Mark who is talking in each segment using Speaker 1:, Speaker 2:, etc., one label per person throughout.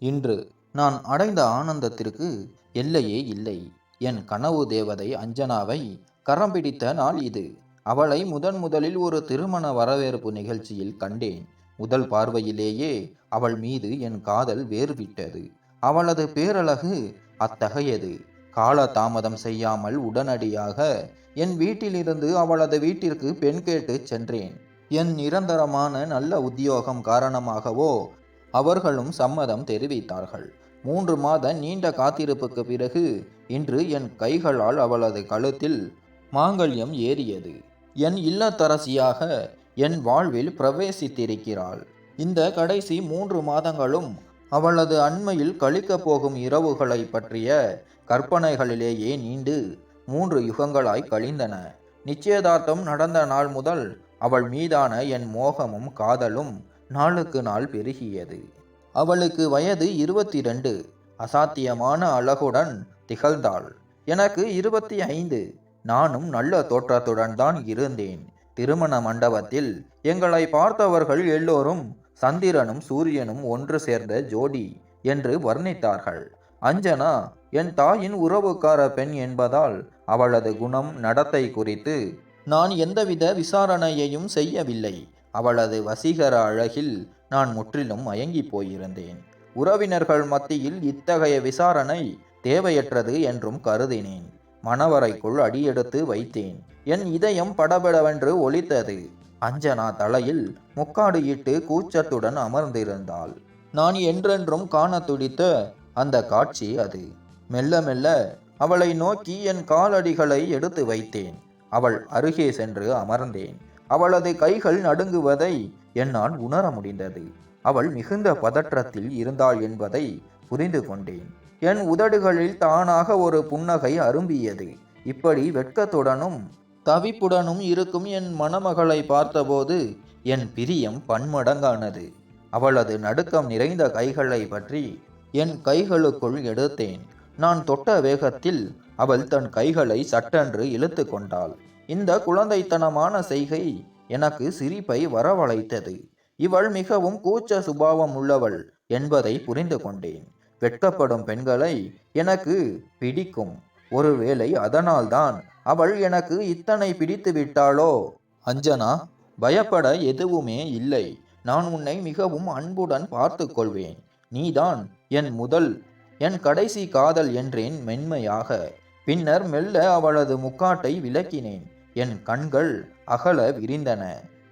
Speaker 1: இன்று நான் அடைந்த ஆனந்தத்திற்கு எல்லையே இல்லை. என் கனவு தேவதை அஞ்சனாவை கரம் பிடித்த நாள் இது. அவளை முதலில் ஒரு திருமண வரவேற்பு நிகழ்ச்சியில் கண்டேன். முதல் பார்வையிலேயே அவள் மீது என் காதல் வேறுவிட்டது. அவளது பேரழகு அத்தகையது. கால தாமதம் செய்யாமல் உடனடியாக என் வீட்டிலிருந்து அவளது வீட்டிற்கு பெண் கேட்டு சென்றேன். என் நிரந்தரமான நல்ல உத்தியோகம் காரணமாகவோ அவர்களும் சம்மதம் தெரிவித்தார்கள். 3 மாத நீண்ட காத்திருப்புக்கு பிறகு இன்று என் கைகளால் அவளது கழுத்தில் மாங்கல்யம் ஏறியது. என் இல்லத்தரசியாக என் வாழ்வில் பிரவேசித்திருக்கிறாள். இந்த கடைசி 3 மாதங்களும் அவளது அண்மையில் கழிக்கப் போகும் இரவுகளை பற்றிய கற்பனைகளிலேயே நீண்டு 3 யுகங்களாய் கழிந்தன. நிச்சயதார்த்தம் நடந்த நாள் முதல் அவள் மீதான என் மோகமும் காதலும் நாளுக்கு நாள் பெருகியது. அவளுக்கு வயது 22. அசாத்தியமான அழகுடன் திகழ்ந்தாள். எனக்கு 25. நானும் நல்ல தோற்றத்துடன் தான் இருந்தேன். திருமண மண்டபத்தில் எங்களை பார்த்தவர்கள் எல்லோரும் சந்திரனும் சூரியனும் ஒன்று சேர்ந்த ஜோடி என்று வர்ணித்தார்கள். அஞ்சனா என் தாயின் உறவுக்கார பெண் என்பதால் அவளது குணம் நடத்தை குறித்து நான் எந்தவித விசாரணையையும் செய்யவில்லை. அவளது வசீகர அழகில் நான் முற்றிலும் மயங்கி போயிருந்தேன். உறவினர்கள் மத்தியில் இத்தகைய விசாரணை தேவையற்றது என்றும் கருதினேன். மணவரைக்குள் அடியெடுத்து வைத்தேன். என் இதயம் படபடவென்று ஒலித்தது. அஞ்சனா தலையில் முக்காடு இட்டு கூச்சத்துடன் அமர்ந்திருந்தாள். நான் என்றென்றும் காண துடித்த அந்த காட்சி அது. மெல்ல மெல்ல அவளை நோக்கி என் காலடிகளை எடுத்து வைத்தேன். அவள் அருகே சென்று அமர்ந்தேன். அவளது கைகள் நடுங்குவதை என்னால் உணர முடிந்தது. அவள் மிகுந்த பதற்றத்தில் இருந்தாள் என்பதை புரிந்து கொண்டேன். என் உதடுகளில் தானாக ஒரு புன்னகை அரும்பியது. இப்படி வெட்கத்துடனும் தவிப்புடனும் இருக்கும் என் மணமகளை பார்த்தபோது என் பிரியம் பன்மடங்கானது. அவளது நடுக்கம் நிறைந்த கைகளை பற்றி என் கைகளுக்குள் எடுத்தேன். நான் தொட்ட வேகத்தில் அவள் தன் கைகளை சட்டென்று இழுத்து கொண்டாள். இந்த குழந்தைத்தனமான செய்கை எனக்கு சிரிப்பை வரவழைத்தது. இவள் மிகவும் கூச்ச சுபாவம் உள்ளவள் என்பதை புரிந்து கொண்டேன். வெட்கப்படும் பெண்களை எனக்கு பிடிக்கும். ஒருவேளை அதனால்தான் அவள் எனக்கு இத்தனை பிடித்து விட்டாளோ? அஞ்சனா, பயப்பட எதுவுமே இல்லை. நான் உன்னை மிகவும் அன்புடன் பார்த்து கொள்வேன். நீதான் என் முதல், என் கடைசி காதல் என்றேன் மென்மையாக. பின்னர் மெல்ல அவளது முக்காட்டை விலக்கினேன். என் கண்கள் அகல விரிந்தன.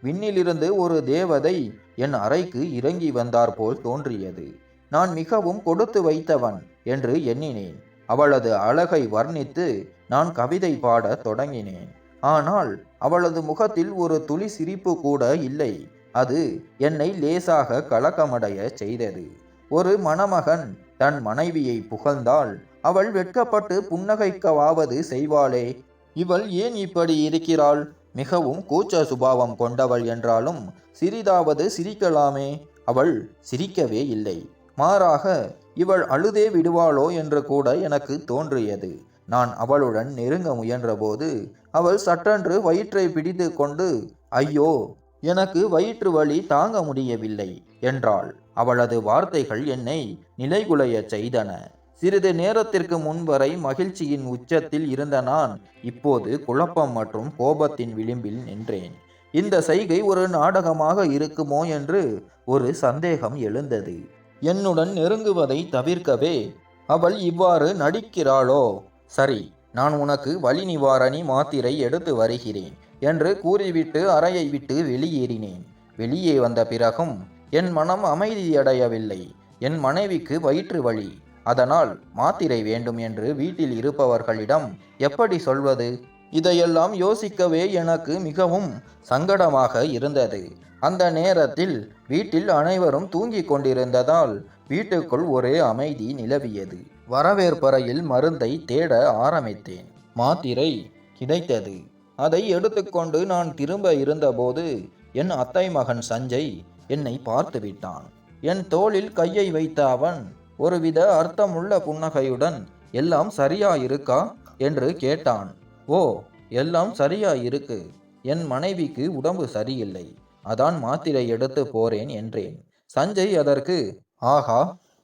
Speaker 1: விண்ணிலிருந்து ஒரு தேவதை என் அறைக்கு இறங்கி வந்தார் போல் தோன்றியது. நான் மிகவும் கொடுத்து வைத்தவன் என்று எண்ணினேன். அவளது அழகை வர்ணித்து நான் கவிதை பாட தொடங்கினேன். ஆனால் அவளது முகத்தில் ஒரு துளி சிரிப்பு கூட இல்லை. அது என்னை லேசாக கலக்கமடைய செய்தது. ஒரு மணமகன் தன் மனைவியை புகழ்ந்தால் அவள் வெட்கப்பட்டு புன்னகைக்கவாவது செய்வாளே. இவள் ஏன் இப்படி இருக்கிறாள்? மிகவும் கூச்ச சுபாவம் கொண்டவள் என்றாலும் சிறிதாவது சிரிக்கலாமே. அவள் சிரிக்கவே இல்லை. மாறாக இவள் அழுதே விடுவாளோ என்று கூட எனக்கு தோன்றியது. நான் அவளுடன் நெருங்க முயன்றபோது அவள் சட்டென்று வயிற்றை பிடித்து கொண்டு, ஐயோ, எனக்கு வயிற்று வலி தாங்க முடியவில்லை என்றாள். அவளது வார்த்தைகள் என்னை நிலைகுலையச் செய்தன. சிறிது நேரத்திற்கு முன்வரை மகிழ்ச்சியின் உச்சத்தில் இருந்த நான் இப்போது குழப்பம் மற்றும் கோபத்தின் விளிம்பில் நின்றேன். இந்த செய்கை ஒரு நாடகமாக இருக்குமோ என்று ஒரு சந்தேகம் எழுந்தது. என்னுடன் நெருங்குவதை தவிர்க்கவே அவள் இவ்வாறு நடிக்கிறாளோ? சரி, நான் உனக்கு வலி நிவாரணி மாத்திரை எடுத்து வருகிறேன் என்று கூறிவிட்டு அறையை விட்டு வெளியேறினேன். வெளியே வந்த பிறகும் என் மனம் அமைதியடையவில்லை. என் மனைவிக்கு வயிற்று வலி, அதனால் மாத்திரை வேண்டும் என்று வீட்டில் இருப்பவர்களிடம் எப்படி சொல்வது? இதையெல்லாம் யோசிக்கவே எனக்கு மிகவும் சங்கடமாக இருந்தது. அந்த நேரத்தில் வீட்டில் அனைவரும் தூங்கிக் கொண்டிருந்ததால் வீட்டுக்குள் ஒரே அமைதி நிலவியது. வரவேற்பறையில் மருந்தை தேட ஆரம்பித்தேன். மாத்திரை கிடைத்தது. அதை எடுத்துக்கொண்டு நான் திரும்ப இருந்தபோது என் அத்தை மகன் சஞ்சய் என்னை பார்த்து விட்டான். என் தோளில் கையை வைத்த அவன் ஒருவித அர்த்தமுள்ள புன்னகையுடன், எல்லாம் சரியா இருக்கா என்று கேட்டான். ஓ, எல்லாம் சரியா இருக்கு. என் மனைவிக்கு உடம்பு சரியில்லை, அதான் மாத்திரை எடுத்து போறேன் என்றேன். சஞ்சய் அதற்கு, ஆஹா,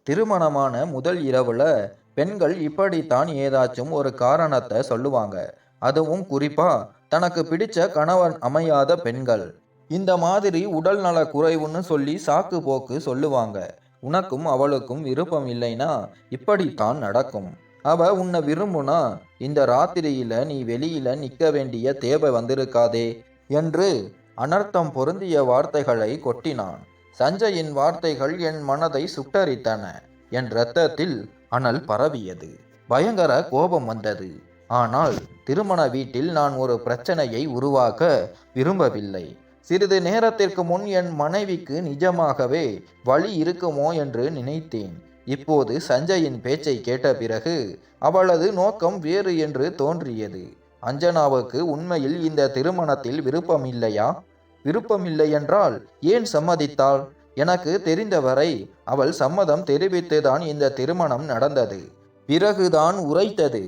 Speaker 1: திருமணமான முதல் இரவுல பெண்கள் இப்படித்தான் ஏதாச்சும் ஒரு காரணத்தை சொல்லுவாங்க. அதுவும் குறிப்பா தனக்கு பிடிச்ச கணவன் அமையாத பெண்கள் இந்த மாதிரி உடல் நல குறைவுன்னு சொல்லி சாக்கு போக்கு சொல்லுவாங்க. உனக்கும் அவளுக்கும் விருப்பம் இல்லைனா இப்படித்தான் நடக்கும். அவ உன்னை விரும்புனா இந்த ராத்திரியில நீ வெளியில நிக்க வேண்டிய தேவை வந்திருக்காதே என்று அனர்த்தம் பொருந்திய வார்த்தைகளை கொட்டினான். சஞ்சயின் வார்த்தைகள் என் மனதை சுட்டரித்தன. என் இரத்தத்தில் அனல் பரவியது. பயங்கர கோபம் வந்தது. ஆனால் திருமண வீட்டில் நான் ஒரு பிரச்சனையை உருவாக்க விரும்பவில்லை. சிறிது நேரத்திற்கு முன் என் மனைவிக்கு நிஜமாகவே வலி இருக்குமோ என்று நினைத்தேன். இப்போது சஞ்சயின் பேச்சை கேட்ட பிறகு அவளது நோக்கம் வேறு என்று தோன்றியது. அஞ்சனாவுக்கு உண்மையில் இந்த திருமணத்தில் விருப்பமில்லையா? விருப்பமில்லை என்றால் ஏன் சம்மதித்தாள்? எனக்கு தெரிந்தவரை அவள் சம்மதம் தெரிவித்துதான் இந்த திருமணம் நடந்தது. பிறகுதான் உரைத்தது.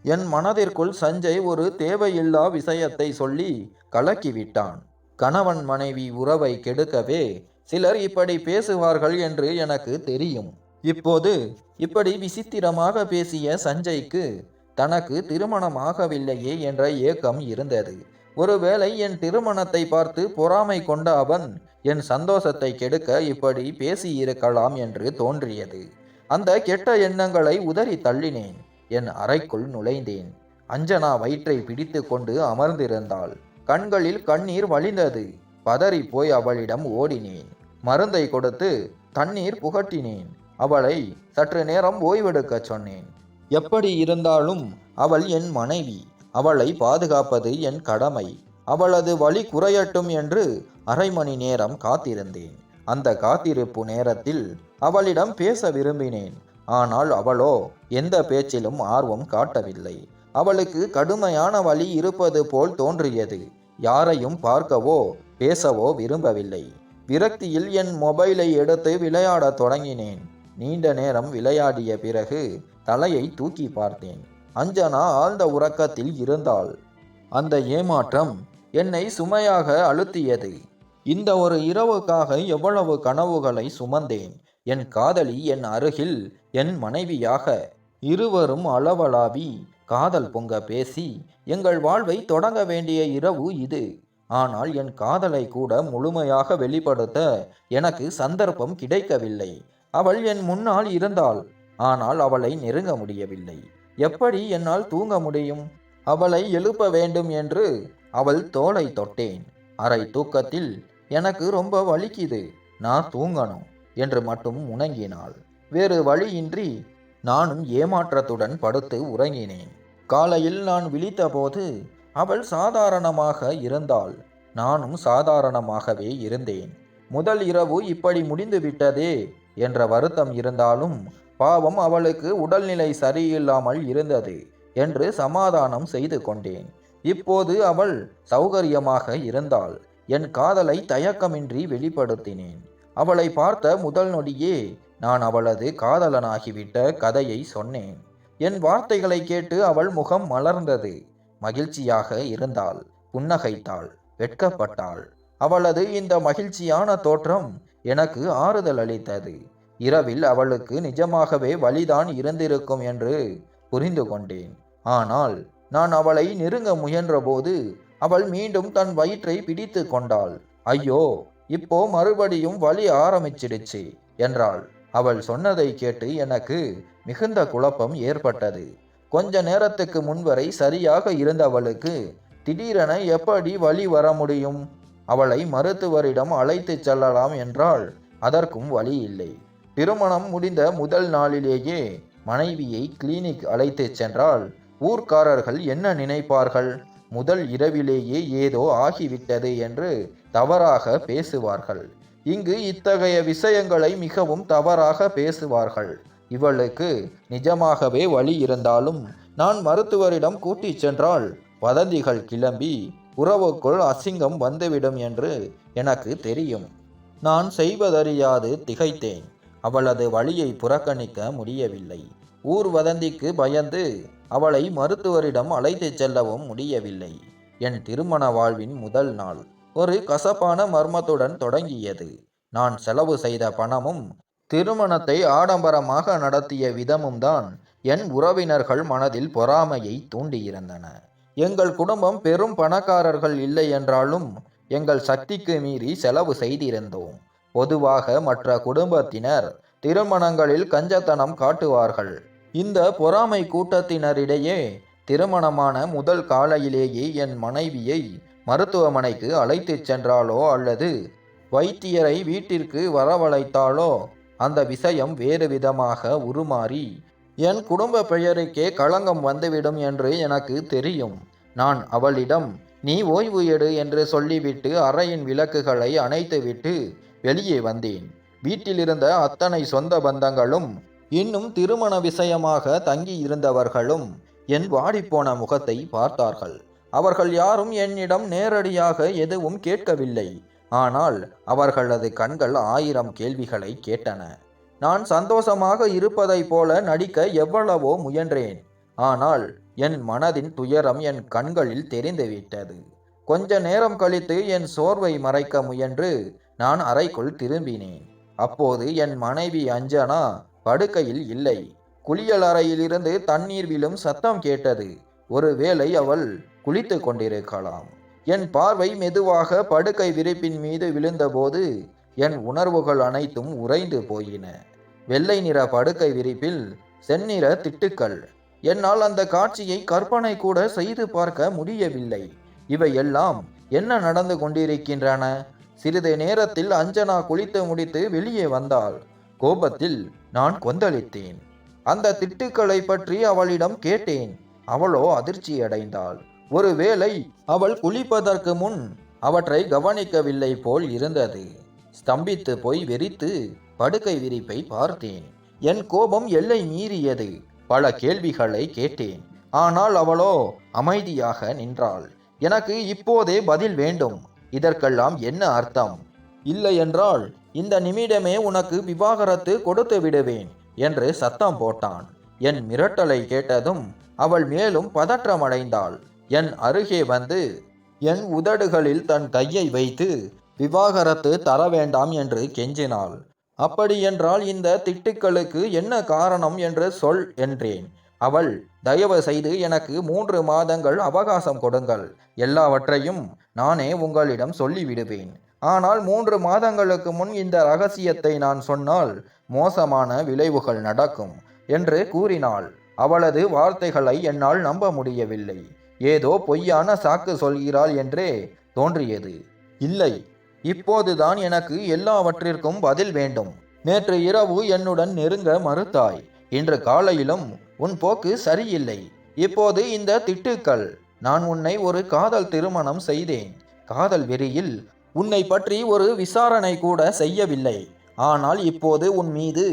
Speaker 1: என் மனதிற்குள் சஞ்சய் ஒரு தேவையில்லா விஷயத்தை சொல்லி கலக்கிவிட்டான். கணவன் மனைவி உறவை கெடுக்கவே சிலர் இப்படி பேசுவார்கள் என்று எனக்கு தெரியும். இப்போது இப்படி விசித்திரமாக பேசிய சஞ்சய்க்கு தனக்கு திருமணமாகவில்லையே என்ற ஏக்கம் இருந்தது. ஒருவேளை என் திருமணத்தை பார்த்து பொறாமை கொண்ட அவன் என் சந்தோஷத்தை கெடுக்க இப்படி பேசியிருக்கலாம் என்று தோன்றியது. அந்த கெட்ட எண்ணங்களை உதறி தள்ளினேன். என் அறைக்குள் நுழைந்தேன். அஞ்சனா வயிற்றை பிடித்து கொண்டு அமர்ந்திருந்தாள். கண்களில் கண்ணீர் வழிந்தது. பதறி போய் அவளிடம் ஓடினேன். மருந்தை கொடுத்து தண்ணீர் புகட்டினேன். அவளை சற்று நேரம் ஓய்வெடுக்க சொன்னேன். எப்படி இருந்தாலும் அவள் என் மனைவி. அவளை பாதுகாப்பது என் கடமை. அவளது வலி குறையட்டும் என்று அரை மணி நேரம் காத்திருந்தேன். அந்த காத்திருப்பு நேரத்தில் அவளிடம் பேச விரும்பினேன். ஆனால் அவளோ எந்த பேச்சிலும் ஆர்வம் காட்டவில்லை. அவளுக்கு கடுமையான வலி இருப்பது போல் தோன்றியது. யாரையும் பார்க்கவோ பேசவோ விரும்பவில்லை. விரக்தியில் என் மொபைலை எடுத்து விளையாடத் தொடங்கினேன். நீண்ட நேரம் விளையாடிய பிறகு தலையை தூக்கி பார்த்தேன். அஞ்சனா ஆழ்ந்த உறக்கத்தில் இருந்தாள். அந்த ஏமாற்றம் என்னை சுமையாக அழுத்தியது. இந்த ஒரு இரவுக்காக எவ்வளவு கனவுகளை சுமந்தேன். என் காதலி என் அருகில், என் மனைவியாக. இருவரும் அளவளாவி காதல் பொங்க பேசி எங்கள் வாழ்வை தொடங்க வேண்டிய இரவு இது. ஆனால் என் காதலை கூட முழுமையாக வெளிப்படுத்த எனக்கு சந்தர்ப்பம் கிடைக்கவில்லை. அவள் என் முன்னால் இருந்தாள். ஆனால் அவளை நெருங்க முடியவில்லை. எப்படி என்னால் தூங்க முடியும்? அவளை எழுப்ப வேண்டும் என்று அவள் தோளை தொட்டேன். அரை தூக்கத்தில் எனக்கு ரொம்ப வலிக்குது, நான் தூங்கணும் என்று மட்டும் முணங்கினாள். வேறு வழியின்றி நானும் ஏமாற்றத்துடன் படுத்து உறங்கினேன். காலையில் நான் விழித்தபோது அவள் சாதாரணமாக இருந்தாள். நானும் சாதாரணமாகவே இருந்தேன். முதல் இரவு இப்படி முடிந்து விட்டதே என்ற வருத்தம் இருந்தாலும் பாவம் அவளுக்கு உடல்நிலை சரியில்லாமல் இருந்தது என்று சமாதானம் செய்து கொண்டேன். இப்போது அவள் சௌகரியமாக இருந்தாள். என் காதலை தயக்கமின்றி வெளிப்படுத்தினேன். அவளை பார்த்த முதல் நொடியே நான் அவளது காதலனாகிவிட்ட கதையை சொன்னேன். என் வார்த்தைகளை கேட்டு அவள் முகம் மலர்ந்தது. மகிழ்ச்சியாக இருந்தாள், புன்னகைத்தாள், வெட்கப்பட்டாள். அவளது இந்த மகிழ்ச்சியான தோற்றம் எனக்கு ஆறுதல் அளித்தது. இரவில் அவளுக்கு நிஜமாகவே வலிதான் இருந்திருக்கும் என்று புரிந்து கொண்டேன். ஆனால் நான் அவளை நெருங்க முயன்றபோது அவள் மீண்டும் தன் வயிற்றை பிடித்து கொண்டாள். ஐயோ, இப்போ மறுபடியும் வலி ஆரம்பிச்சிடுச்சு என்றாள். அவள் சொன்னதை கேட்டு எனக்கு மிகுந்த குழப்பம் ஏற்பட்டது. கொஞ்ச நேரத்துக்கு முன்வரை சரியாக இருந்தவளுக்கு திடீரென எப்படி வலி வர முடியும்? அவளை மருத்துவரிடம் அழைத்து செல்லலாம் என்றால் அதற்கும் வழி இல்லை. திருமணம் முடிந்த முதல் நாளிலேயே மனைவியை கிளினிக் அழைத்து சென்றால் ஊர்க்காரர்கள் என்ன நினைப்பார்கள்? முதல் இரவிலேயே ஏதோ ஆகிவிட்டது என்று தவறாக பேசுவார்கள். இங்கு இத்தகைய விஷயங்களை மிகவும் தவறாக பேசுவார்கள். இவளுக்கு நிஜமாகவே வலி இருந்தாலும் நான் மருத்துவரிடம் கூட்டிச் சென்றால் வதந்திகள் கிளம்பி உறவுக்குள் அசிங்கம் வந்துவிடும் என்று எனக்கு தெரியும். நான் செய்வதறியாது திகைத்தேன். அவளது வலியை புறக்கணிக்க முடியவில்லை. ஊர் வதந்திக்கு பயந்து அவளை மருத்துவரிடம் அழைத்துச் செல்லவும் முடியவில்லை. என் திருமண வாழ்வின் முதல் நாள் ஒரு கசப்பான மர்மத்துடன் தொடங்கியது. நான் செலவு செய்த பணமும் திருமணத்தை ஆடம்பரமாக நடத்திய விதமும் தான் என் உறவினர்கள் மனதில் பொறாமையை தூண்டியிருந்தன. எங்கள் குடும்பம் பெரும் பணக்காரர்கள் இல்லை என்றாலும் எங்கள் சக்திக்கு மீறி செலவு செய்திருந்தோம். பொதுவாக மற்ற குடும்பத்தினர் திருமணங்களில் கஞ்சத்தனம் காட்டுவார்கள். இந்த பொறாமை கூட்டத்தினரிடையே திருமணமான முதல் காலையிலேயே என் மனைவியை மருத்துவமனைக்கு அழைத்துச் சென்றாலோ அல்லது வைத்தியரை வீட்டிற்கு வரவழைத்தாலோ அந்த விஷயம் வேறு விதமாக உருமாறி என் குடும்ப பெயருக்கே களங்கம் வந்துவிடும் என்று எனக்கு தெரியும். நான் அவளிடம் நீ ஓய்வு எடு என்று சொல்லிவிட்டு அறையின் விளக்குகளை அணைத்துவிட்டு வெளியே வந்தேன். வீட்டிலிருந்த அத்தனை சொந்த பந்தங்களும் இன்னும் திருமண விஷயமாக தங்கியிருந்தவர்களும் என் வாடிப்போன முகத்தை பார்த்தார்கள். அவர்கள் யாரும் என்னிடம் நேரடியாக எதுவும் கேட்கவில்லை. ஆனால் அவர்களது கண்கள் 1000 கேள்விகளை கேட்டன. நான் சந்தோஷமாக இருப்பதைப் போல நடிக்க எவ்வளவோ முயன்றேன். ஆனால் என் மனதின் துயரம் என் கண்களில் தெரிந்துவிட்டது. கொஞ்ச நேரம் கழித்து என் சோர்வை மறைக்க முயன்று நான் அறைக்குள் திரும்பினேன். அப்போது என் மனைவி அஞ்சனா படுக்கையில் இல்லை. குளியல் அறையிலிருந்து தண்ணீர் விழும் சத்தம் கேட்டது. ஒருவேளை அவள் குளித்து கொண்டிருக்கலாம். என் பார்வை மெதுவாக படுக்கை விரிப்பின் மீது விழுந்தபோது என் உணர்வுகள் அனைத்தும் உறைந்து போயின. வெள்ளை நிற படுக்கை விரிப்பில் செந்நிற திட்டுக்கள். என்னால் அந்த காட்சியை கற்பனை கூட செய்து பார்க்க முடியவில்லை. இவையெல்லாம் என்ன நடந்து கொண்டிருக்கின்றன? சிறிது நேரத்தில் அஞ்சனா குளித்து முடித்து வெளியே வந்தாள். கோபத்தில் நான் கொந்தளித்தேன். அந்த திட்டுக்களை பற்றி அவளிடம் கேட்டேன். அவளோ அதிர்ச்சியடைந்தாள். ஒருவேளை அவள் குளிப்பதற்கு முன் அவற்றை கவனிக்கவில்லை போல் இருந்தது. ஸ்தம்பித்து போய் வெறித்து படுக்கை விரிப்பை பார்த்தேன். என் கோபம் எல்லை மீறியது. பல கேள்விகளை கேட்டேன். ஆனால் அவளோ அமைதியாக நின்றாள். எனக்கு இப்போதே பதில் வேண்டும். இதற்கெல்லாம் என்ன அர்த்தம்? இல்லை என்றால் இந்த நிமிடமே உனக்கு விவாகரத்து கொடுத்து விடுவேன் என்று சத்தம் போட்டான். என் மிரட்டலை கேட்டதும் அவள் மேலும் பதற்றமடைந்தாள். என் அருகே வந்து என் உதடுகளில் தன் கையை வைத்து விவாகரத்து தர வேண்டாம் என்று கெஞ்சினாள். அப்படியென்றால் இந்த திட்டுக்களுக்கு என்ன காரணம் என்று சொல் என்றேன். அவள் தயவு செய்து எனக்கு 3 மாதங்கள் அவகாசம் கொடுங்கள். எல்லாவற்றையும் நானே உங்களிடம் சொல்லிவிடுவேன். ஆனால் 3 மாதங்களுக்கு முன் இந்த ரகசியத்தை நான் சொன்னால் மோசமான விளைவுகள் நடக்கும் என்று கூறினாள். அவளது வார்த்தைகளை என்னால் நம்ப முடியவில்லை. ஏதோ பொய்யான சாக்கு சொல்கிறாள் என்றே தோன்றியது. இல்லை, இப்போதுதான் எனக்கு எல்லாவற்றிற்கும் பதில் வேண்டும். நேற்று இரவு என்னுடன் நெருங்க மறுத்தாய். இன்று காலையிலும் உன் போக்கு சரியில்லை. இப்போது இந்த திட்டுக்கள். நான் உன்னை ஒரு காதல் திருமணம் செய்தேன். காதல் வெறியில் உன்னை பற்றி ஒரு விசாரணை கூட செய்யவில்லை. ஆனால் இப்போது உன் மீது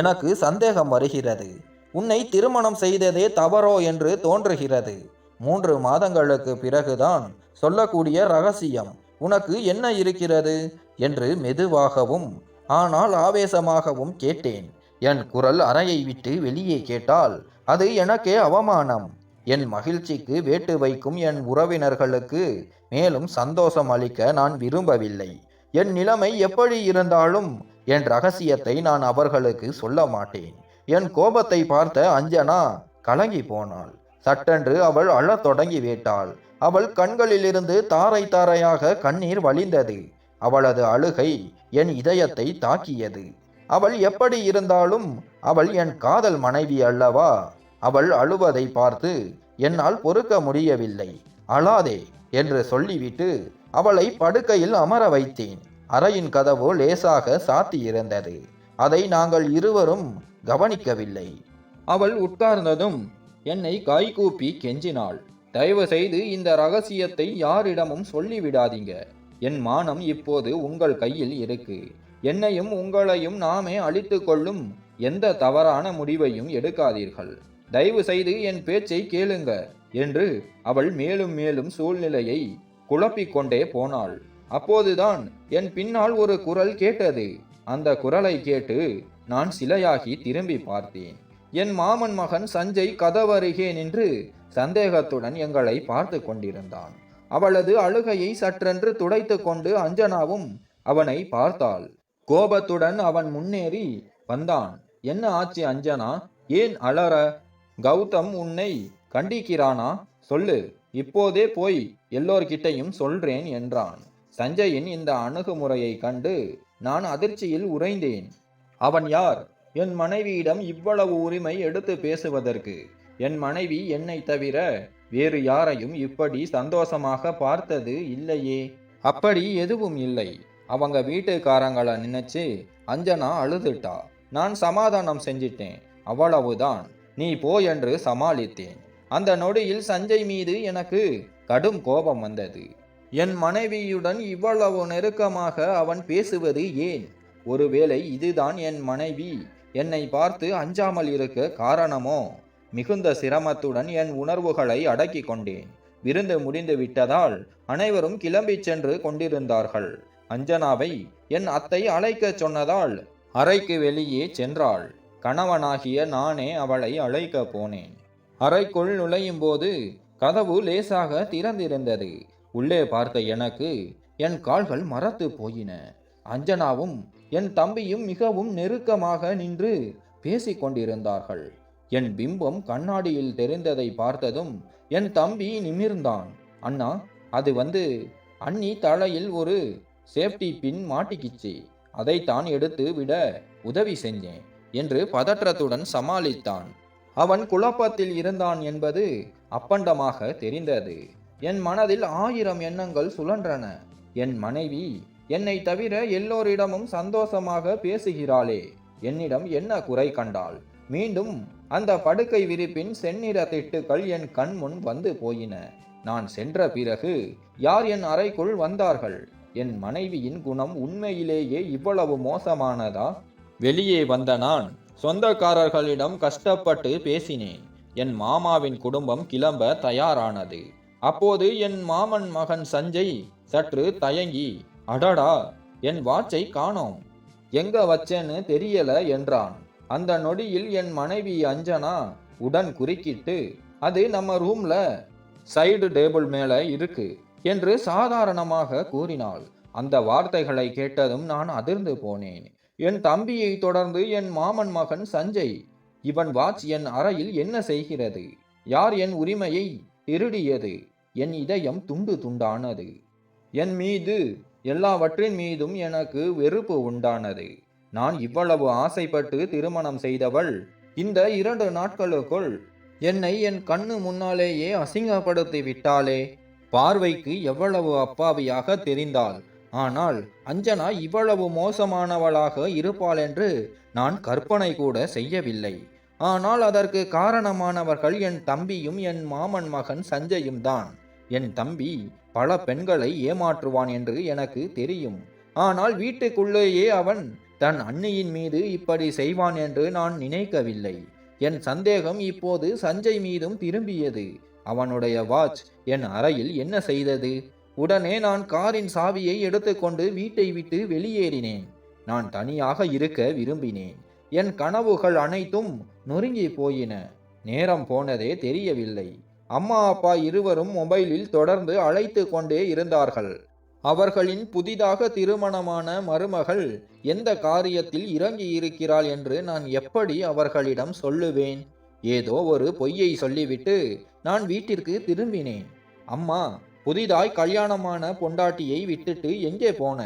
Speaker 1: எனக்கு சந்தேகம் வருகிறது. உன்னை திருமணம் செய்ததே தவறோ என்று தோன்றுகிறது. 3 மாதங்களுக்கு பிறகுதான் சொல்லக்கூடிய ரகசியம் உனக்கு என்ன இருக்கிறது என்று மெதுவாகவும் ஆனால் ஆவேசமாகவும் கேட்டேன். என் குரல் அறையை விட்டு வெளியே கேட்டால் அது எனக்கே அவமானம். என் மகிழ்ச்சிக்கு வேட்டு வைக்கும் என் உறவினர்களுக்கு மேலும் சந்தோஷம் அளிக்க நான் விரும்பவில்லை. என் நிலைமை எப்படி இருந்தாலும் என் ரகசியத்தை நான் அவர்களுக்கு சொல்ல மாட்டேன். என் கோபத்தை பார்த்த அஞ்சனா கலங்கி போனாள். சட்டென்று அவள் அழத் தொடங்கிவிட்டாள். அவள் கண்களிலிருந்து தாரை தாரையாக கண்ணீர் வழிந்தது. அவளது அழுகை என் இதயத்தை தாக்கியது. அவள் எப்படி இருந்தாலும் அவள் என் காதல் மனைவி அல்லவா? அவள் அழுவதை பார்த்து என்னால் பொறுக்க முடியவில்லை. அழாதே என்று சொல்லிவிட்டு அவளை படுக்கையில் அமர வைத்தேன். அறையின் கதவு லேசாக சாத்தியிருந்தது. அதை நாங்கள் இருவரும் கவனிக்கவில்லை. அவள் உட்கார்ந்ததும் என்னை கைகூப்பி கெஞ்சினாள். தயவு செய்து இந்த ரகசியத்தை யாரிடமும் சொல்லிவிடாதீங்க. என் மானம் இப்போது உங்கள் கையில் இருக்கு. என்னையும் உங்களையும் நாமே அழித்து கொள்ளும் எந்த தவறான முடிவையும் எடுக்காதீர்கள். தயவு செய்து என் பேச்சை கேளுங்க என்று அவள் மேலும் மேலும் சூழ்நிலையை குழப்பிக்கொண்டே போனாள். அப்போதுதான் என் பின்னால் ஒரு குரல் கேட்டது. அந்த குரலை கேட்டு நான் சிலையாகி திரும்பி பார்த்தேன். என் மாமன் மகன் சஞ்சய் கதவருகே நின்று சந்தேகத்துடன் எங்களை பார்த்து கொண்டிருந்தான். அவளது அழுகையை சற்றென்று துடைத்து கொண்டு அஞ்சனாவும் அவனை பார்த்தாள். கோபத்துடன் அவன் முன்னேறி வந்தான். என்ன ஆச்சு அஞ்சனா? ஏன் அலற? கௌதம் உன்னை கண்டிக்கிறானா? சொல்லு, இப்போதே போய் எல்லோர்கிட்டையும் சொல்றேன் என்றான். சஞ்சயின் இந்த அணுகுமுறையை கண்டு நான் அதிர்ச்சியில் உறைந்தேன். அவன் யார்? என் மனைவியிடம் இவ்வளவு உரிமை எடுத்து பேசுவதற்கு? என் மனைவி என்னை தவிர வேறு யாரையும் இப்படி சந்தோஷமாக பார்த்தது இல்லையே. அப்படி எதுவும் இல்லை. அவங்க வீட்டுக்காரங்களை நினைச்சு அஞ்சனா அழுதுட்டா. நான் சமாதானம் செஞ்சிட்டேன், அவ்வளவுதான். நீ போ என்று சமாளித்தேன். அந்த நொடியில் சஞ்சய் மீது எனக்கு கடும் கோபம் வந்தது. என் மனைவியுடன் இவ்வளவு நெருக்கமாக அவன் பேசுவது ஏன்? ஒருவேளை இதுதான் என் மனைவி என்னை பார்த்து அஞ்சாமல் இருக்க காரணமோ? மிகுந்த சிரமத்துடன் என் உணர்வுகளை அடக்கி கொண்டேன். விருந்து முடிந்து விட்டதால் அனைவரும் கிளம்பி சென்று கொண்டிருந்தார்கள். அஞ்சனாவை என் அத்தை அழைக்கச் சொன்னதால் அறைக்கு வெளியே சென்றாள். கணவனாகிய நானே அவளை அழைக்க போனேன். அறைக்குள் நுழையும் போது கதவு லேசாக திறந்திருந்தது. உள்ளே பார்த்த எனக்கு என் கால்கள் மரத்து போயின. அஞ்சனாவும் என் தம்பியும் மிகவும் நெருக்கமாக நின்று பேசிக் கொண்டிருந்தார்கள். என் பிம்பம் கண்ணாடியில் தெரிந்ததை பார்த்ததும் என் தம்பி நிமிர்ந்தான். அண்ணா, அது அண்ணி தலையில் ஒரு சேஃப்டி பின் மாட்டிக்கிச்சு, அதைத்தான் எடுத்து விட உதவி செஞ்சேன் என்று பதற்றத்துடன் சமாளித்தான். அவன் குழப்பத்தில் இருந்தான் என்பது அப்பண்டமாக தெரிந்தது. என் மனதில் 1000 எண்ணங்கள் சுழன்றன. என் மனைவி என்னை தவிர எல்லோரிடமும் சந்தோஷமாக பேசுகிறாளே, என்னிடம் என்ன குறை கண்டாள்? மீண்டும் அந்த படுக்கை விரிப்பின் செந்நிற திட்டுக்கள் என் கண் முன் வந்து போயின. நான் சென்ற பிறகு யார் என் அறைக்குள் வந்தார்கள்? என் மனைவியின் குணம் உண்மையிலேயே இவ்வளவு மோசமானதா? வெளியே வந்த நான் சொந்தக்காரர்களிடம் கஷ்டப்பட்டு பேசினேன். என் மாமாவின் குடும்பம் கிளம்ப தயாரானது. அப்போது என் மாமன் மகன் சஞ்சய் சற்று தயங்கி, அடடா, என் வாட்சை காணோம், எங்க வச்சேன்னு தெரியல என்றான். அந்த நொடியில் என் மனைவி அஞ்சனா உடன் குறுக்கிட்டு, அது நம்ம ரூம்ல சைடு டேபிள் மேல இருக்கு என்று சாதாரணமாக கூறினாள். அந்த வார்த்தைகளை கேட்டதும் நான் அதிர்ந்து போனேன். என் தம்பியை தொடர்ந்து என் மாமன் மகன் சஞ்சய். இவன் வாட்ச் என் அறையில் என்ன செய்கிறது? யார் என் உரிமையை திருடியது? என் இதயம் துண்டு துண்டானது. என் மீது, எல்லாவற்றின் மீதும் எனக்கு வெறுப்பு உண்டானது. நான் இவ்வளவு ஆசைப்பட்டு திருமணம் செய்தவள் இந்த 2 நாட்களுக்குள் என்னை என் கண்ணு முன்னாலேயே அசிங்கப்படுத்தி விட்டாளே. பார்வைக்கு எவ்வளவு அப்பாவியாக தெரிந்தாள். ஆனால் அஞ்சனா இவ்வளவு மோசமானவளாக இருப்பாள் என்று நான் கற்பனை கூட செய்யவில்லை. ஆனால் அதற்கு காரணமானவர்கள் என் தம்பியும் என் மாமன் மகன் சஞ்சயும் தான். என் தம்பி பல பெண்களை ஏமாற்றுவான் என்று எனக்கு தெரியும். ஆனால் வீட்டுக்குள்ளேயே அவன் தன் அண்ணியின் மீது இப்படி செய்வான் என்று நான் நினைக்கவில்லை. என் சந்தேகம் இப்போது சஞ்சய் மீதும் திரும்பியது. அவனுடைய வாட்ச் என் அறையில் என்ன செய்தது? உடனே நான் காரின் சாவியை எடுத்துக்கொண்டு வீட்டை விட்டு வெளியேறினேன். நான் தனியாக இருக்க விரும்பினேன். என் கனவுகள் அனைத்தும் நொறுங்கி போயின. நேரம் போனதே தெரியவில்லை. அம்மா அப்பா இருவரும் மொபைலில் தொடர்ந்து அழைத்து கொண்டே இருந்தார்கள். அவர்களின் புதிதாக திருமணமான மருமகள் எந்த காரியத்தில் இறங்கி இருக்கிறாள் என்று நான் எப்படி அவர்களிடம் சொல்லுவேன்? ஏதோ ஒரு பொய்யை சொல்லிவிட்டு நான் வீட்டிற்கு திரும்பினேன். அம்மா, புதிதாய் கல்யாணமான பொண்டாட்டியை விட்டுட்டு எங்கே போன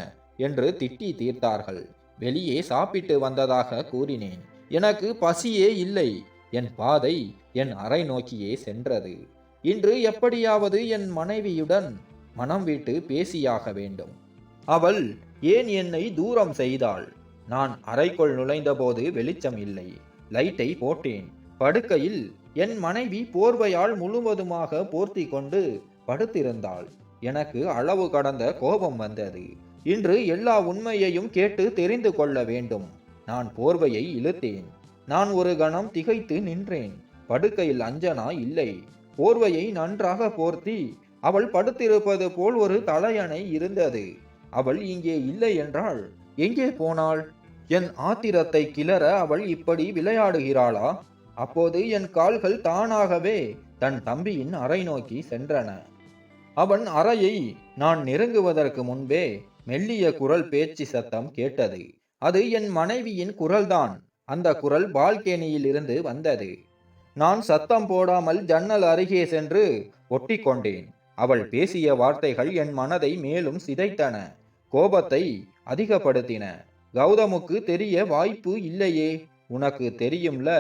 Speaker 1: என்று திட்டி தீர்த்தார்கள். வெளியே சாப்பிட்டு வந்ததாக கூறினேன். எனக்கு பசியே இல்லை. என் பாதை என் அறை நோக்கியே சென்றது. இன்று எப்படியாவது என் மனைவியுடன் மனம் விட்டு பேசியாக வேண்டும். அவள் ஏன் என்னை தூரம் செய்தாள்? நான் அறைக்குள் நுழைந்தபோது வெளிச்சம் இல்லை. லைட்டை போட்டேன். படுக்கையில் என் மனைவி போர்வையால் முழுவதுமாக போர்த்தி கொண்டு படுத்திருந்தாள். எனக்கு அளவு கடந்த கோபம் வந்தது. இன்று எல்லா உண்மையையும் கேட்டு தெரிந்து கொள்ள வேண்டும். நான் போர்வையை இழுத்தேன். நான் ஒரு கணம் திகைத்து நின்றேன். படுக்கையில் அஞ்சனா இல்லை. போர்வையை நன்றாக போர்த்தி அவள் படுத்திருப்பது போல் ஒரு தலையணை இருந்தது. அவள் இங்கே இல்லை என்றால் எங்கே போனாள்? என் ஆத்திரத்தை கிளற அவள் இப்படி விளையாடுகிறாளா? அப்போது என் கால்கள் தானாகவே தன் தம்பியின் அறை நோக்கி சென்றன. அவன் அறையை நான் நெருங்குவதற்கு முன்பே மெல்லிய குரல் பேச்சு சத்தம் கேட்டது. அது என் மனைவியின் குரல்தான். அந்த குரல் பால்கேனியில் இருந்து வந்தது. நான் சத்தம் போடாமல் ஜன்னல் அருகே சென்று ஒட்டிக்கொண்டேன். அவள் பேசிய வார்த்தைகள் என் மனதை மேலும் சிதைத்தன, கோபத்தை அதிகப்படுத்தின. கௌதமுக்கு தெரிய வாய்ப்பு இல்லையே. உனக்கு தெரியும்ல,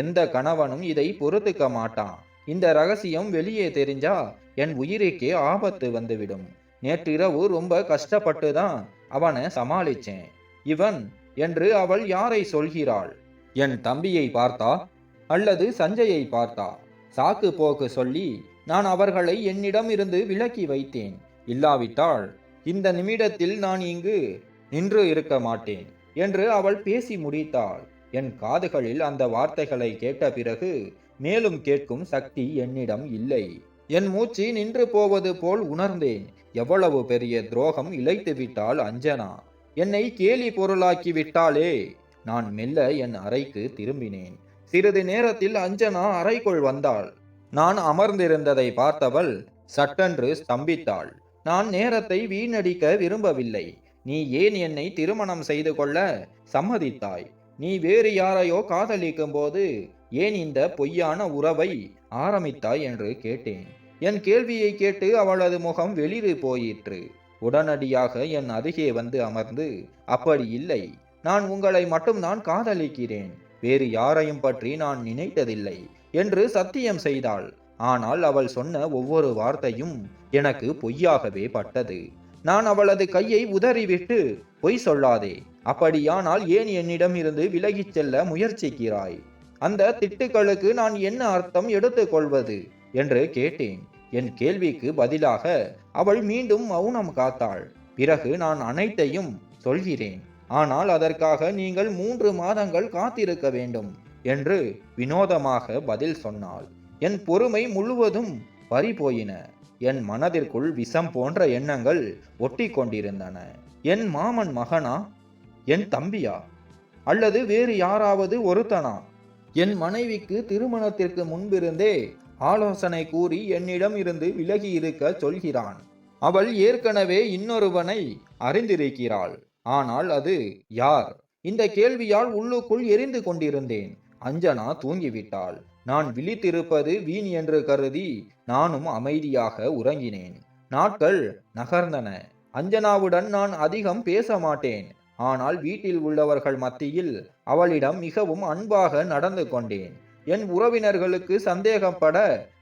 Speaker 1: எந்த கணவனும் இதை பொறுத்துக்க மாட்டான். இந்த ரகசியம் வெளியே தெரிஞ்சா என் உயிருக்கே ஆபத்து வந்துவிடும். நேற்றிரவு ரொம்ப கஷ்டப்பட்டு தான் அவனை சமாளிச்சேன். இவன் என்று அவள் யாரை சொல்கிறாள்? என் தம்பியை பார்த்தா அல்லது சஞ்சயை பார்த்தா? சாக்கு போக்கு சொல்லி நான் அவர்களை என்னிடம் இருந்து விலக்கி வைத்தேன். இல்லாவிட்டால் இந்த நிமிடத்தில் நான் இங்கு நின்று இருக்க மாட்டேன் என்று அவள் பேசி முடித்தாள். என் காதுகளில் அந்த வார்த்தைகளை கேட்ட பிறகு மேலும் கேட்கும் சக்தி என்னிடம் இல்லை. என் மூச்சு நின்று போவது போல் உணர்ந்தேன். எவ்வளவு பெரிய துரோகம் இழைத்து விட்டாள் அஞ்சனா! என்னை கேலி பொருளாக்கி விட்டாளே! நான் மெல்ல என் அறைக்கு திரும்பினேன். சிறிது நேரத்தில் அஞ்சனா அறைக்குள் வந்தாள். நான் அமர்ந்திருந்ததை பார்த்தவள் சட்டென்று ஸ்தம்பித்தாள். நான் நேரத்தை வீணடிக்க விரும்பவில்லை. நீ ஏன் என்னை திருமணம் செய்து கொள்ள சம்மதித்தாய்? நீ வேறு யாரையோ காதலிக்கும் போது ஏன் இந்த பொய்யான உறவை ஆரம்பித்தாய் என்று கேட்டேன். என் கேள்வியை கேட்டு அவளது முகம் வெளிறு போயிற்று. உடனடியாக என் அருகே வந்து அமர்ந்து, அப்படி இல்லை, நான் உங்களை மட்டும்தான் காதலிக்கிறேன், வேறு யாரையும் பற்றி நான் நினைத்ததில்லை என்று சத்தியம் செய்தாள். ஆனால் அவள் சொன்ன ஒவ்வொரு வார்த்தையும் எனக்கு பொய்யாகவே பட்டது. நான் அவளது கையை உதறிவிட்டு, பொய் சொல்லாதே, அப்படியானால் ஏன் என்னிடம் இருந்து விலகிச் செல்ல முயற்சிக்கிறாய்? அந்த திட்டுக்களுக்கு நான் என்ன அர்த்தம் எடுத்துக்கொள்வது என்று கேட்டேன். என் கேள்விக்கு பதிலாக அவள் மீண்டும் மௌனம் காத்தாள். பிறகு நான் அனைத்தையும் சொல்கிறேன், ஆனால் அதற்காக நீங்கள் 3 மாதங்கள் காத்திருக்க வேண்டும் என்று வினோதமாக பதில் சொன்னாள். என் பொறுமை முழுவதும் பறிபோயின. என் மனதிற்குள் விஷம் போன்ற எண்ணங்கள் ஒட்டி கொண்டிருந்தன. என் மாமன் மகனா? என் தம்பியா? அல்லது வேறு யாராவது ஒருத்தனா? என் மனைவிக்கு திருமணத்திற்கு முன்பிருந்தே ஆலோசனை கூறி என்னிடம் இருந்து விலகி இருக்க சொல்கிறான். அவள் ஏற்கனவே இன்னொருவனை அறிந்திருக்கிறாள். ஆனால் அது யார்? இந்த கேள்வியால் உள்ளுக்குள் எரிந்து கொண்டிருந்தேன். அஞ்சனா தூங்கிவிட்டாள். நான் விழித்திருப்பது வீண் என்று கருதி நானும் அமைதியாக உறங்கினேன். நாட்கள் நகர்ந்தன. அஞ்சனாவுடன் நான் அதிகம் பேச மாட்டேன். ஆனால் வீட்டில் உள்ளவர்கள் மத்தியில் அவளிடம் மிகவும் அன்பாக நடந்து கொண்டேன். என் உறவினர்களுக்கு சந்தேகப்பட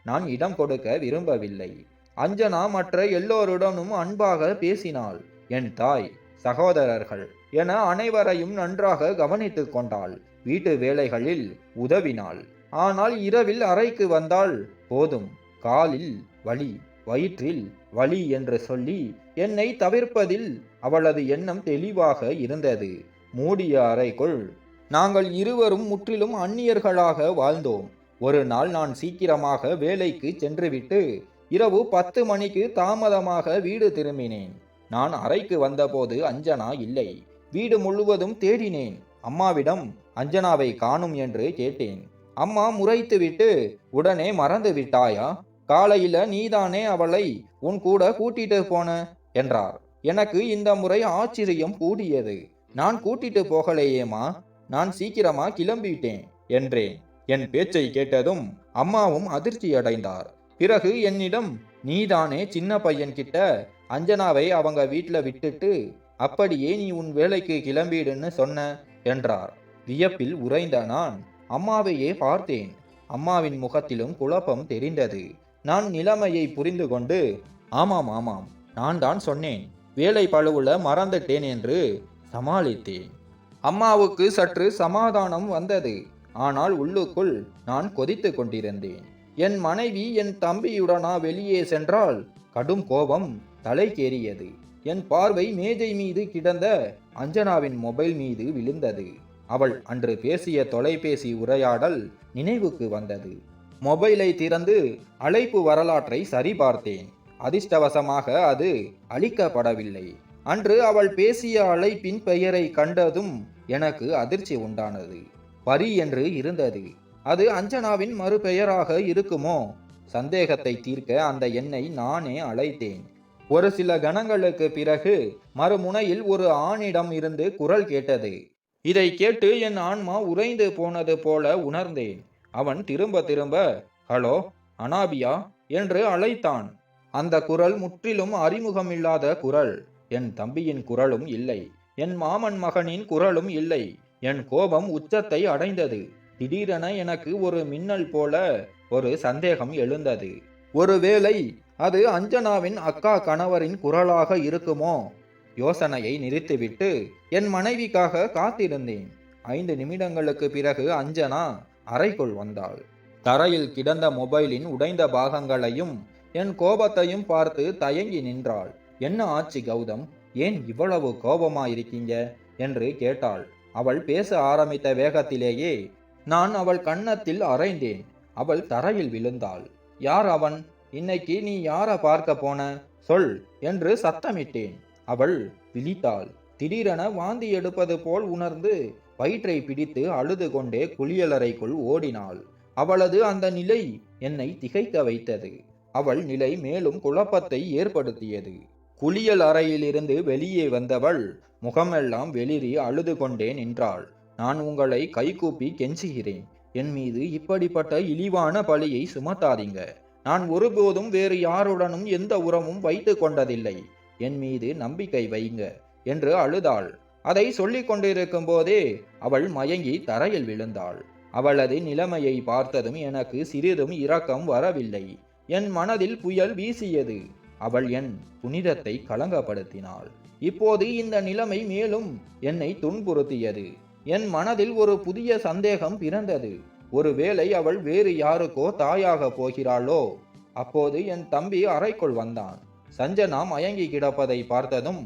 Speaker 1: நான் இடம் கொடுக்க விரும்பவில்லை. அஞ்சனா மற்ற எல்லோருடனும் அன்பாக பேசினாள். என் தாய், சகோதரர்கள் என அனைவரையும் நன்றாக கவனித்துக் கொண்டாள். வீட்டு வேலைகளில் உதவினாள். ஆனால் இரவில் அறைக்கு வந்தால் போதும், காலில் வலி, வயிற்றில் வலி என்று சொல்லி என்னை தவிர்ப்பதில் அவளது எண்ணம் தெளிவாக இருந்தது. மூடிய அறைக்குள் நாங்கள் இருவரும் முற்றிலும் அந்நியர்களாக வாழ்ந்தோம். ஒரு நாள் நான் சீக்கிரமாக வேலைக்கு சென்றுவிட்டு இரவு 10 மணிக்கு தாமதமாக வீடு திரும்பினேன். நான் அறைக்கு வந்தபோது அஞ்சனா இல்லை. வீடு முழுவதும் தேடினேன். அம்மாவிடம் அஞ்சனாவை காணும் என்று கேட்டேன். அம்மா முறைத்துவிட்டு, உடனே மறந்து விட்டாயா? காலையில நீதானே அவளை உன் கூட கூட்டிட்டு போன என்றார். எனக்கு இந்த முறை ஆச்சரியம் கூடியது. நான் கூட்டிட்டு போகலையேம்மா, நான் சீக்கிரமா கிளம்பிட்டேன் என்றேன். என் பேச்சை கேட்டதும் அம்மாவும் அதிர்ச்சி அடைந்தார். பிறகு என்னிடம், நீதானே சின்ன பையன் கிட்ட அஞ்சனாவை அவங்க வீட்டில் விட்டுட்டு அப்படியே நீ உன் வேலைக்கு கிளம்பிடுன்னு சொன்ன என்றார். வியப்பில் உறைந்த நான் அம்மாவையே பார்த்தேன். அம்மாவின் முகத்திலும் குழப்பம் தெரிந்தது. நான் நிலைமையை புரிந்து கொண்டு, ஆமாம் ஆமாம், நான் தான் சொன்னேன், வேலை பழுவுல மறந்துட்டேன் என்று சமாளித்தேன். அம்மாவுக்கு சற்று சமாதானம் வந்தது. ஆனால் உள்ளுக்குள் நான் கொதித்து கொண்டிருந்தேன். என் மனைவி என் தம்பியுடனா வெளியே சென்றால் கடும் கோபம் தலைக்கேறியது. என் பார்வை மேஜை மீது கிடந்த அஞ்சனாவின் மொபைல் மீது விழுந்தது. அவள் அன்று பேசிய தொலைபேசி உரையாடல் நினைவுக்கு வந்தது. மொபைலை திறந்து அழைப்பு வரலாற்றை சரிபார்த்தேன். அதிர்ஷ்டவசமாக அது அழிக்கப்படவில்லை. அன்று அவள் பேசிய அழைப்பின் பெயரை கண்டதும் எனக்கு அதிர்ச்சி உண்டானது. பரி என்று இருந்தது. அது அஞ்சனாவின் மறுபெயராக இருக்குமோ? சந்தேகத்தை தீர்க்க அந்த எண்ணை நானே அழைத்தேன். ஒரு சில கணங்களுக்கு பிறகு மறுமுனையில் ஒரு ஆணிடம் இருந்து குரல் கேட்டது. இதை கேட்டு என் ஆன்மா உறைந்து போனது போல உணர்ந்தேன். அவன் திரும்ப திரும்ப ஹலோ அனாபியா என்று அழைத்தான். அந்த குரல் முற்றிலும் அறிமுகமில்லாத குரல். என் தம்பியின் குரலும் இல்லை, என் மாமன் மகனின் குரலும் இல்லை. என் கோபம் உச்சத்தை அடைந்தது. திடீரென எனக்கு ஒரு மின்னல் போல ஒரு சந்தேகம் எழுந்தது. ஒருவேளை அது அஞ்சனாவின் அக்கா கணவரின் குரலாக இருக்குமோ? யோசனையை நிறுத்திவிட்டு என் மனைவிக்காக காத்திருந்தேன். 5 நிமிடங்களுக்கு பிறகு அஞ்சனா அறைக்குள் வந்தாள். தரையில் கிடந்த மொபைலின் உடைந்த பாகங்களையும் என் கோபத்தையும் பார்த்து தயங்கி நின்றாள். என்ன ஆச்சு கௌதம், ஏன் இவ்வளவு கோபமாயிருக்கீங்க என்று கேட்டாள். அவள் பேச ஆரம்பித்த வேகத்திலேயே நான் அவள் கன்னத்தில் அறைந்தேன். அவள் தரையில் விழுந்தாள். யார் அவன்? இன்னைக்கு நீ யார பார்க்க போன? சொல் என்று சத்தமிட்டேன். அவள் விழித்தாள். திடீரென வாந்தி எடுப்பது போல் உணர்ந்து வயிற்றை பிடித்து அழுது கொண்டே குளியலறைக்குள் ஓடினாள். அவளது அந்த நிலை என்னை திகைக்க வைத்தது. அவள் நிலை மேலும் குழப்பத்தை ஏற்படுத்தியது. குளியல் அறையிலிருந்து வெளியே வந்தவள் முகமெல்லாம் வெளிரி அழுது கொண்டே நின்றாள். நான் உங்களை கைகூப்பி கெஞ்சுகிறேன், என் மீது இப்படிப்பட்ட இழிவான பழியை சுமத்தாதீங்க. நான் ஒருபோதும் வேறு யாருடனும் எந்த உறவும் வைத்து கொண்டதில்லை. என் மீது நம்பிக்கை வைங்க என்று அழுதாள். அதை சொல்லிக் கொண்டிருக்கும் போதே அவள் மயங்கி தரையில் விழுந்தாள். அவளது நிலைமையை பார்த்ததும் எனக்கு சிறிதும் இரக்கம் வரவில்லை. என் மனதில் புயல் வீசியது. அவள் என் புனிதத்தை களங்கப்படுத்தினாள். இப்போது இந்த நிலைமை மேலும் என்னை துன்புறுத்தியது. என் மனதில் ஒரு புதிய சந்தேகம் பிறந்தது. ஒருவேளை அவள் வேறு யாருக்கோ தாயாக போகிறாளோ? அப்போது என் தம்பி அறைக்குள் வந்தான். சஞ்சனா மயங்கி கிடப்பதை பார்த்ததும்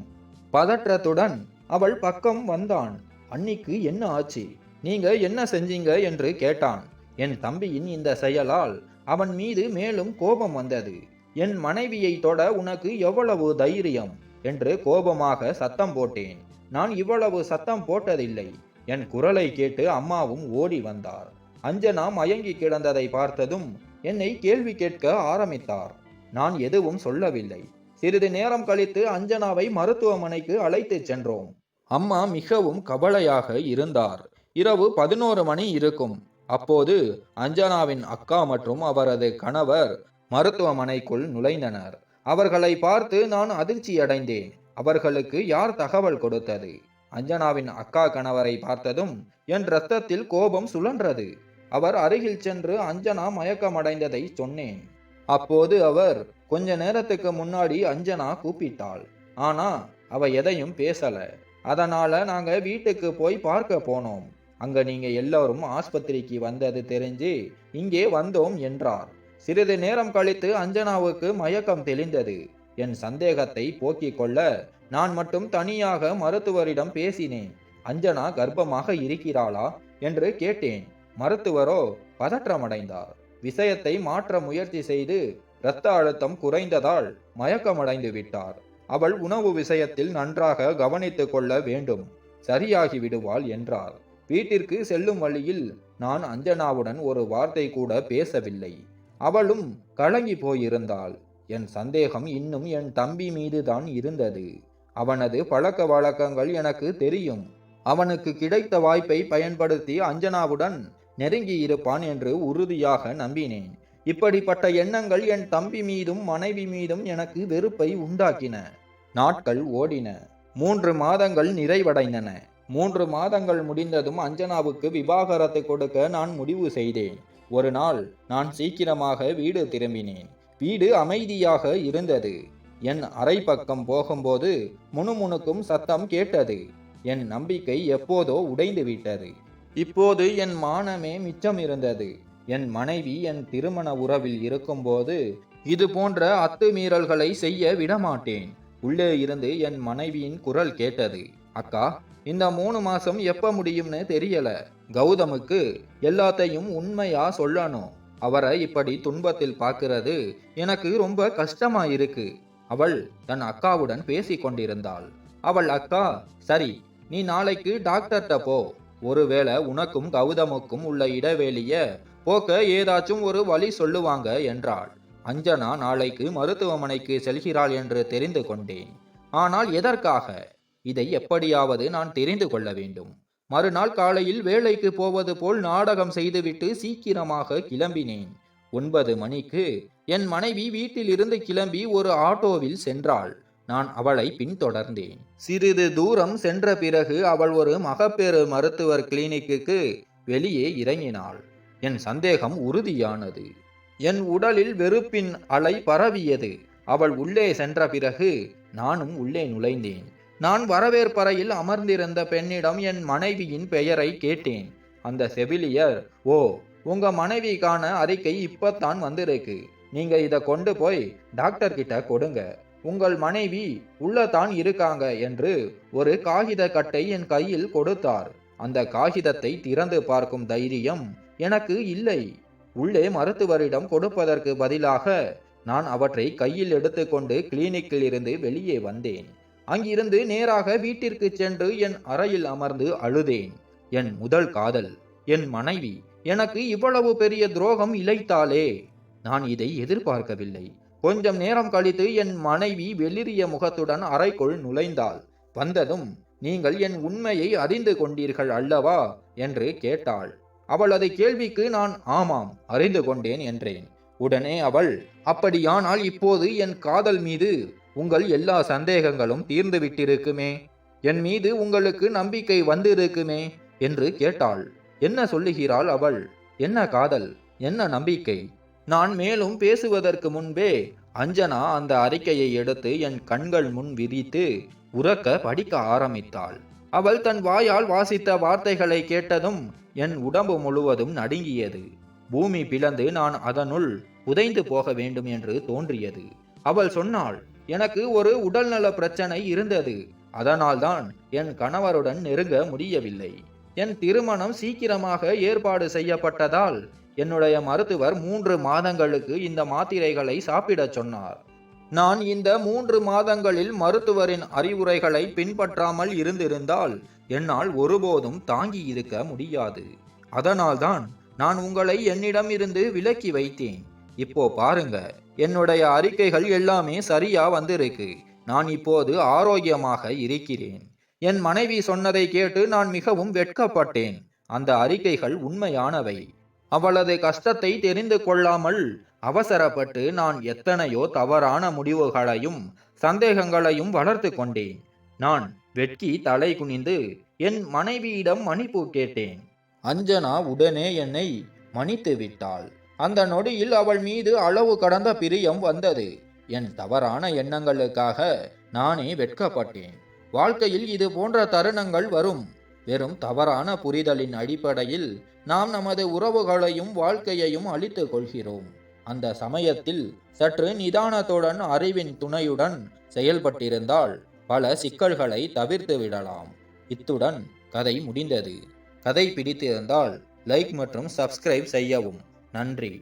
Speaker 1: பதற்றத்துடன் அவள் பக்கம் வந்தான். அன்னிக்கு என்ன ஆச்சு, நீங்க என்ன செஞ்சீங்க என்று கேட்டான். என் தம்பியின் இந்த செயலால் அவன் மீது மேலும் கோபம் வந்தது. என் மனைவியை தொட உனக்கு எவ்வளவு தைரியம் என்று கோபமாக சத்தம் போட்டேன். நான் இவ்வளவு சத்தம் போட்டதில்லை. என் குரலை கேட்டு அம்மாவும் ஓடி வந்தார். அஞ்சனா மயங்கி கிடந்ததை பார்த்ததும் என்னை கேள்வி கேட்க ஆரம்பித்தார். நான் எதுவும் சொல்லவில்லை. சிறிது நேரம் கழித்து அஞ்சனாவை மருத்துவமனைக்கு அழைத்து சென்றோம். அம்மா மிகவும் கவலையாக இருந்தார். இரவு 11 மணி இருக்கும். அப்போது அஞ்சனாவின் அக்கா மற்றும் அவரது கணவர் மருத்துவமனைக்குள் நுழைந்தனர். அவர்களை பார்த்து நான் அதிர்ச்சியடைந்தேன். அவர்களுக்கு யார் தகவல் கொடுத்தது? அஞ்சனாவின் அக்கா கணவரை பார்த்ததும் என் இரத்தத்தில் கோபம் சுழன்றது. அவர் அருகில் சென்று அஞ்சனா மயக்கமடைந்ததை சொன்னேன். அப்போது அவர் கொஞ்ச நேரத்துக்கு முன்னாடி அஞ்சனா கூப்பிட்டாள். ஆனா அவ எதையும் பேசல. அதனால நாங்க வீட்டுக்கு போய் பார்க்க போனோம். அங்க நீங்க எல்லாரும் ஆஸ்பத்திரிக்கு வந்தது தெரிஞ்சு இங்கே வந்தோம் என்றார். சிறிது நேரம் கழித்து அஞ்சனாவுக்கு மயக்கம் தெளிந்தது. என் சந்தேகத்தை போக்கிக் கொள்ள நான் மட்டும் தனியாக மருத்துவரிடம் பேசினேன். அஞ்சனா கர்ப்பமாக இருக்கிறாளா என்று கேட்டேன். மருத்துவரோ பதற்றமடைந்தார். விஷயத்தை மாற்ற முயற்சி செய்து இரத்த அழுத்தம் குறைந்ததால் மயக்கமடைந்து விட்டார். அவள் உணவு விஷயத்தில் நன்றாக கவனித்துக் கொள்ள வேண்டும், சரியாகி விடுவாள் என்றார். வீட்டிற்கு செல்லும் வழியில் நான் அஞ்சனாவுடன் ஒரு வார்த்தை கூட பேசவில்லை. அவளும் கலங்கி போயிருந்தாள். என் சந்தேகம் இன்னும் என் தம்பி மீதுதான் இருந்தது. அவனது பழக்க வழக்கங்கள் எனக்கு தெரியும். அவனுக்கு கிடைத்த வாய்ப்பை பயன்படுத்தி அஞ்சனாவுடன் நெருங்கி இருப்பான் என்று உறுதியாக நம்பினேன். இப்படிப்பட்ட எண்ணங்கள் என் தம்பி மீதும் மனைவி மீதும் எனக்கு வெறுப்பை உண்டாக்கின. நாட்கள் ஓடின. 3 மாதங்கள் நிறைவடைந்தன. 3 மாதங்கள் முடிந்ததும் அஞ்சனாவுக்கு விவாகரத்து கொடுக்க நான் முடிவு செய்தேன். ஒரு நாள் நான் சீக்கிரமாக வீடு திரும்பினேன். வீடு அமைதியாக இருந்தது. என் அறை பக்கம் போகும்போது முணுமுணுக்கும் சத்தம் கேட்டது. என் நம்பிக்கை எப்போதோ உடைந்து விட்டது. இப்போது என் மானமே மிச்சம் இருந்தது. என் மனைவி என் திருமண உறவில் இருக்கும்போது இது போன்ற அத்துமீறல்களை செய்ய விடமாட்டேன். உள்ளே இருந்து என் மனைவியின் குரல் கேட்டது. அக்கா, இந்த 3 மாசம் எப்ப முடியும்னு தெரியல. கௌதமுக்கு எல்லாத்தையும் உண்மையா சொல்லணும். அவரை இப்படி துன்பத்தில் பார்க்கிறது எனக்கு ரொம்ப கஷ்டமா இருக்கு. அவள் தன் அக்காவுடன் பேசி கொண்டிருந்தாள். அவள் அக்கா, சரி, நீ நாளைக்கு டாக்டர்கிட்ட போ. ஒருவேளை உனக்கும் கௌதமுக்கும் உள்ள இடைவெளிய போக்க ஏதாச்சும் ஒரு வழி சொல்லுவாங்க என்றாள். அஞ்சனா நாளைக்கு மருத்துவமனைக்கு செல்கிறாள் என்று தெரிந்து கொண்டேன். ஆனால் எதற்காக? இதை எப்படியாவது நான் தெரிந்து கொள்ள வேண்டும். மறுநாள் காலையில் வேலைக்கு போவது போல் நாடகம் செய்துவிட்டு சீக்கிரமாக கிளம்பினேன். 9 மணிக்கு என் மனைவி வீட்டிலிருந்து கிளம்பி ஒரு ஆட்டோவில் சென்றாள். நான் அவளை பின்தொடர்ந்தேன். சிறிது தூரம் சென்ற பிறகு அவள் ஒரு மகப்பேறு மருத்துவர் கிளினிக்கு வெளியே இறங்கினாள். என் சந்தேகம் உறுதியானது. என் உடலில் வெறுப்பின் அலை பரவியது. அவள் உள்ளே சென்ற பிறகு நானும் உள்ளே நுழைந்தேன். நான் வரவேற்பறையில் அமர்ந்திருந்த பெண்ணிடம் என் மனைவியின் பெயரை கேட்டேன். அந்த செவிலியர், ஓ, உங்க மனைவிக்கான அறிக்கை இப்பத்தான் வந்திருக்கு, நீங்க இதை கொண்டு போய் டாக்டர் கிட்ட கொடுங்க, உங்கள் மனைவி உள்ளதான் இருக்காங்க என்று ஒரு காகித கட்டை என் கையில் கொடுத்தார். அந்த காகிதத்தை திறந்து பார்க்கும் தைரியம் எனக்கு இல்லை. உள்ளே மருத்துவரிடம் கொடுப்பதற்கு பதிலாக நான் அவற்றை கையில் எடுத்துக்கொண்டு கிளினிக்கில் இருந்து வெளியே வந்தேன். அங்கிருந்து நேராக வீட்டிற்கு சென்று என் அறையில் அமர்ந்து அழுதேன். என் முதல் காதல், என் மனைவி எனக்கு இவ்வளவு பெரிய துரோகம் இழைத்தாளே. நான் இதை எதிர்பார்க்கவில்லை. கொஞ்சம் நேரம் கழித்து என் மனைவி வெளிரிய முகத்துடன் அறைக்குள் நுழைந்தாள். வந்ததும், நீங்கள் என் உண்மையை அறிந்து கொண்டீர்கள் அல்லவா என்று கேட்டாள். அவளது கேள்விக்கு நான் ஆமாம், அறிந்து கொண்டேன் என்றேன். உடனே அவள், அப்படியானால் இப்போது என் காதல் மீது உங்கள் எல்லா சந்தேகங்களும் தீர்ந்து விட்டிருக்குமே, என் மீது உங்களுக்கு நம்பிக்கை வந்திருக்குமே என்று கேட்டாள். என்ன சொல்லுகிறாள் அவள்? என்ன காதல், என்ன நம்பிக்கை? நான் மேலும் பேசுவதற்கு முன்பே அஞ்சனா அந்த அறிக்கையை எடுத்து என் கண்கள் முன் விரித்து உரக்க படிக்க ஆரம்பித்தாள். அவள் தன் வாயால் வாசித்த வார்த்தைகளை கேட்டதும் என் உடம்பு முழுவதும் நடுங்கியது. பூமி பிளந்து நான் அதனுள் புதைந்து போக வேண்டும் என்று தோன்றியது. அவள் சொன்னாள், எனக்கு ஒரு உடல்நல பிரச்சனை இருந்தது, அதனால்தான் என் கணவருடன் நெருங்க முடியவில்லை. என் திருமணம் சீக்கிரமாக ஏற்பாடு செய்யப்பட்டதால் என்னுடைய மருத்துவர் 3 மாதங்களுக்கு இந்த மாத்திரைகளை சாப்பிடச் சொன்னார். நான் இந்த 3 மாதங்களில் மருத்துவரின் அறிவுரைகளை பின்பற்றாமல் இருந்திருந்தால் என்னால் ஒருபோதும் தாங்கி இருக்க முடியாது. அதனால்தான் நான் உங்களை என்னிடம் இருந்து விலக்கி வைத்தேன். இப்போ பாருங்க, என்னுடைய அறிக்கைகள் எல்லாமே சரியா வந்திருக்கு. நான் இப்போது ஆரோக்கியமாக இருக்கிறேன். என் மனைவி சொன்னதை கேட்டு நான் மிகவும் வெட்கப்பட்டேன். அந்த அறிக்கைகள் உண்மையானவை. அவளது கஷ்டத்தை தெரிந்து கொள்ளாமல் அவசரப்பட்டு நான் எத்தனையோ தவறான முடிவுகளையும் சந்தேகங்களையும் வளர்த்து கொண்டேன். நான் வெட்கி தலை குனிந்து என் மனைவியிடம் மன்னிப்பு கேட்டேன். அஞ்சனா உடனே என்னை மன்னித்து விட்டாள். அந்த நொடியில் அவள் மீது அளவு கடந்த பிரியம் வந்தது. என் தவறான எண்ணங்களுக்காக நானே வெட்கப்பட்டேன். வாழ்க்கையில் இது போன்ற தருணங்கள் வரும். வெறும் தவறான புரிதலின் அடிப்படையில் நாம் நமது உறவுகளையும் வாழ்க்கையையும் அழித்துக் கொள்கிறோம். அந்த சமயத்தில் சற்று நிதானத்துடன் அறிவின் துணையுடன் செயல்பட்டிருந்தால் பல சிக்கல்களை தவிர்த்து விடலாம். இத்துடன் கதை முடிந்தது. கதை பிடித்திருந்தால் லைக் மற்றும் சப்ஸ்கிரைப் செய்யவும். நன்றி.